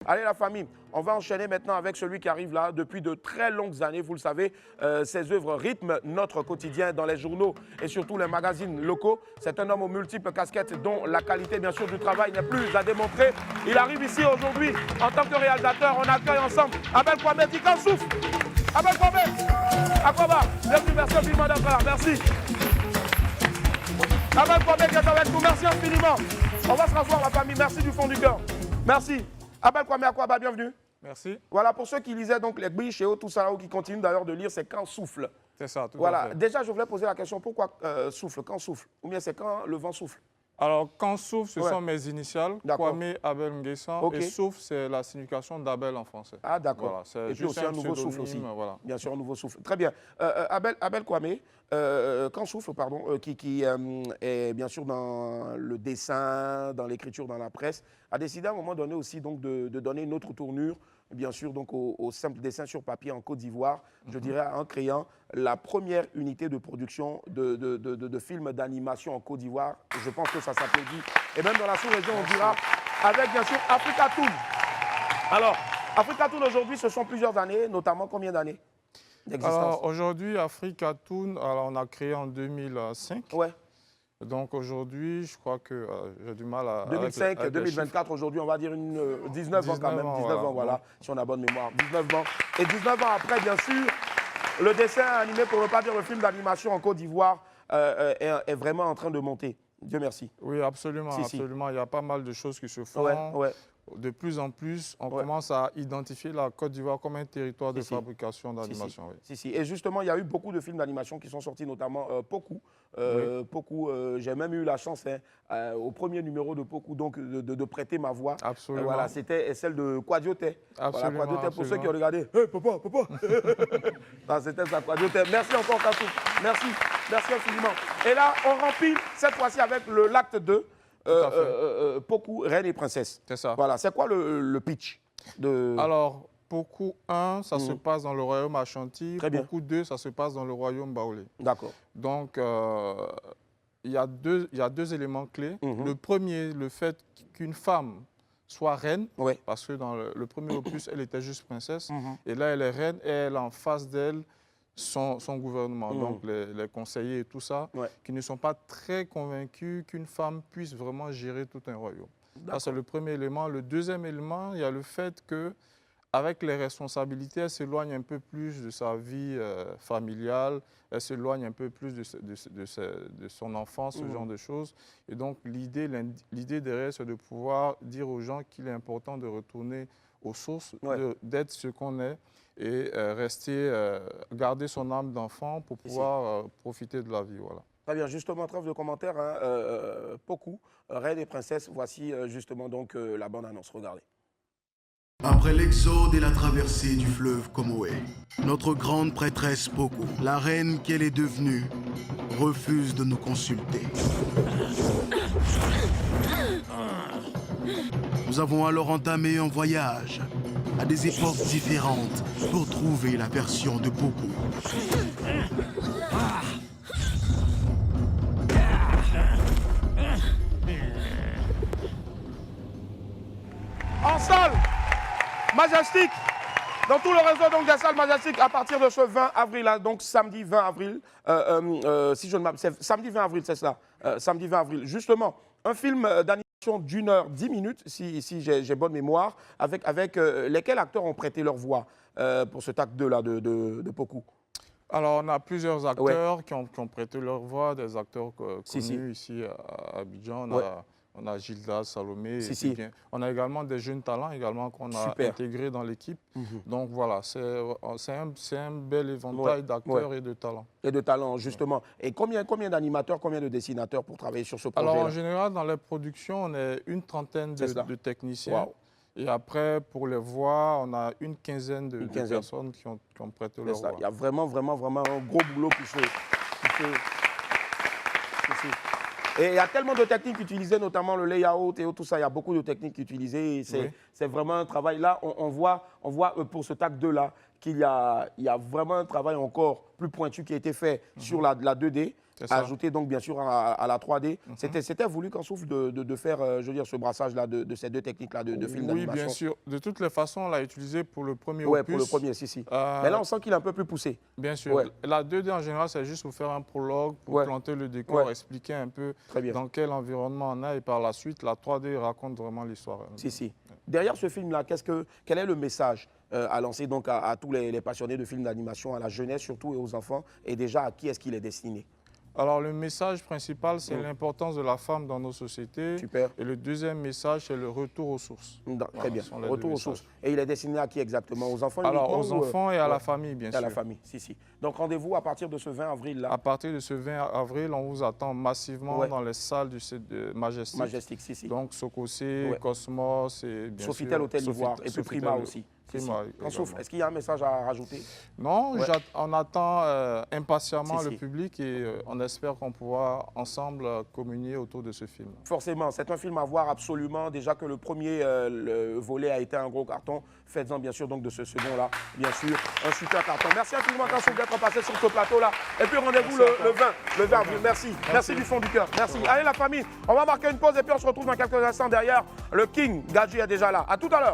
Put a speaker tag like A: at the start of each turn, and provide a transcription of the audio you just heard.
A: Allez la famille, on va enchaîner maintenant avec celui qui arrive là depuis de très longues années, vous le savez. Ses œuvres rythment notre quotidien dans les journaux et surtout les magazines locaux. C'est un homme aux multiples casquettes dont la qualité bien sûr du travail n'est plus à démontrer. Il arrive ici aujourd'hui en tant que réalisateur, on accueille ensemble Abel Kwame qui quand souffle. Abel Kwame, Aquaba, bienvenue, merci infiniment d'être là, merci. Abel Kwame qui est avec nous, merci infiniment. On va se rasseoir la famille, merci du fond du cœur. Merci. Abel Kwame Aquaba, bienvenue.
B: Merci.
A: Voilà, pour ceux qui lisaient donc les biches et tout ça, ou qui continuent d'ailleurs de lire, c'est quand souffle.
B: C'est ça, tout
A: voilà.
B: à fait.
A: Déjà, je voulais poser la question, pourquoi souffle, quand souffle? Ou bien c'est quand le vent souffle?
B: Alors, quand souffle, ce sont mes initiales, Kwame Abel Nguessan,
A: okay.
B: Et souffle, c'est la signification d'Abel en français.
A: Ah, d'accord.
B: Voilà,
A: et puis aussi un nouveau souffle aussi.
B: Voilà.
A: Bien sûr, un nouveau souffle. Très bien. Abel Kwame, quand souffle, pardon, qui est bien sûr dans le dessin, dans l'écriture, dans la presse, a décidé à un moment donné aussi donc, de donner une autre tournure, bien sûr, donc au simple dessin sur papier en Côte d'Ivoire, je dirais en créant la première unité de production de films d'animation en Côte d'Ivoire. Je pense que ça s'applaudit. Et même dans la sous-région, on dira, avec bien sûr Africa Toon. Alors, Africa Toon aujourd'hui, ce sont plusieurs années, notamment combien d'années d'existence?
B: Alors, aujourd'hui, Africa Toon, on a créé en 2005.
A: Ouais.
B: Donc aujourd'hui, je crois que j'ai du mal à...
A: 2005, 2024, aujourd'hui, on va dire 19 ans quand même, 19 ans, voilà, si on a bonne mémoire, 19 ans. Et 19 ans après, bien sûr, le dessin animé, pour ne pas dire le film d'animation en Côte d'Ivoire, est vraiment en train de monter. Dieu merci.
B: Oui, absolument, absolument. Il y a pas mal de choses qui se font.
A: Ouais.
B: De plus en plus, on commence à identifier la Côte d'Ivoire comme un territoire de fabrication d'animation.
A: Et justement, il y a eu beaucoup de films d'animation qui sont sortis, notamment Pokou. Pokou, j'ai même eu la chance au premier numéro de Pokou donc, de prêter ma voix.
B: Absolument.
A: Voilà, c'était celle de Quadioté.
B: Absolument.
A: Voilà, Quadioté, pour ceux qui ont regardé. Hey, papa. C'était ça, Quadioté. Merci encore, Kassou. Merci. Merci infiniment. Et là, on remplit cette fois-ci avec l'acte 2. Pokou, Reine et Princesse.
B: C'est ça.
A: Voilà, c'est quoi le pitch de...
B: Alors, Pokou 1, ça se passe dans le royaume Ashanti. Pokou 2, ça se passe dans le royaume Baolé.
A: D'accord.
B: Donc, il y a deux éléments clés. Le premier, le fait qu'une femme soit reine, parce que dans le premier opus, elle était juste princesse. Et là, elle est reine et elle a en face d'elle son gouvernement, donc les conseillers et tout ça, qui ne sont pas très convaincus qu'une femme puisse vraiment gérer tout un royaume. Ça, c'est le premier élément. Le deuxième élément, il y a le fait qu'avec les responsabilités, elle s'éloigne un peu plus de sa vie familiale, elle s'éloigne un peu plus de son enfance, ce genre de choses. Et donc, l'idée derrière, c'est de pouvoir dire aux gens qu'il est important de retourner aux sources, d'être ce qu'on est, et garder son âme d'enfant pour pouvoir profiter de la vie. Voilà.
A: Très bien, justement, trêve de commentaires, Pokou, Reine et Princesse, voici justement donc la bande-annonce, regardez.
C: Après l'exode et la traversée du fleuve Comoé, notre grande prêtresse Pokou, la reine qu'elle est devenue, refuse de nous consulter. Nous avons alors entamé un voyage à des époques différentes pour trouver la version de Pokou.
A: En salle Majestic, dans tout le réseau donc, des salles Majestic, à partir de ce 20 avril, hein, donc samedi 20 avril, si je ne m'abuse, samedi 20 avril, c'est cela, samedi 20 avril. Justement, un film d'animation d'1h10, si j'ai bonne mémoire, avec lesquels acteurs ont prêté leur voix pour cet acte 2-là de Pokou?
B: Alors, on a plusieurs acteurs qui ont prêté leur voix, des acteurs connus ici à Abidjan. On a Gilda, Salomé. On a également des jeunes talents qu'on a intégrés dans l'équipe. Donc voilà, c'est un bel éventail d'acteurs et de talents.
A: Et de talents, justement. Et combien d'animateurs, combien de dessinateurs pour travailler sur ce projet-là?
B: Alors en général, dans les productions, on est une trentaine de techniciens. Wow. Et après, pour les voix, on a une quinzaine de personnes qui ont prêté leur voix.
A: Il y a vraiment un gros boulot qui se Et il y a tellement de techniques utilisées, notamment le layout et tout ça. Il y a beaucoup de techniques utilisées. C'est vraiment un travail. Là, on voit pour ce TAC 2-là qu'il y a vraiment un travail encore plus pointu qui a été fait sur la 2D. ajouté donc bien sûr à la 3D. C'était voulu qu'en souffle de faire, je veux dire, ce brassage-là de ces deux techniques-là de films d'animation.
B: Oui, bien sûr. De toutes les façons, on l'a utilisé pour le premier
A: opus. Oui,
B: opus.
A: pour le premier, si. Mais là, on sent qu'il est un peu plus poussé.
B: Bien sûr. La 2D, en général, c'est juste pour faire un prologue, pour planter le décor, expliquer un peu dans quel environnement on a. Et par la suite, la 3D raconte vraiment l'histoire.
A: Si. Derrière ce film-là, quel est le message à lancer donc à tous les passionnés de films d'animation, à la jeunesse surtout et aux enfants, et déjà à qui est-ce qu'il est destiné?
B: Alors, le message principal, c'est l'importance de la femme dans nos sociétés.
A: Super.
B: Et le deuxième message, c'est le retour aux sources.
A: Très bien, retour aux sources. Et il est destiné à qui exactement? Aux enfants?
B: Alors, aux enfants et à la famille, bien sûr.
A: À la famille, si. Donc, rendez-vous à partir de ce 20 avril-là.
B: À partir de ce 20 avril, on vous attend massivement dans les salles de Majestic.
A: Majestic, si.
B: Donc, Sococé, Cosmos et bien
A: Sofitel
B: sûr...
A: Hôtel Ivoire et puis Prima aussi. Est-ce qu'il y a un message à rajouter?
B: Non, on attend impatiemment le public et on espère qu'on pourra ensemble communier autour de ce film.
A: Forcément, c'est un film à voir absolument. Déjà que le premier le volet a été un gros carton, faites-en bien sûr donc de ce second-là, bien sûr, un super carton. Merci infiniment Kansouf d'être passé sur ce plateau-là. Et puis rendez-vous le 20 avril. Merci du fond du cœur. Merci. Allez la famille, on va marquer une pause et puis on se retrouve dans quelques instants derrière. Le King Gadji est déjà là. À tout à l'heure.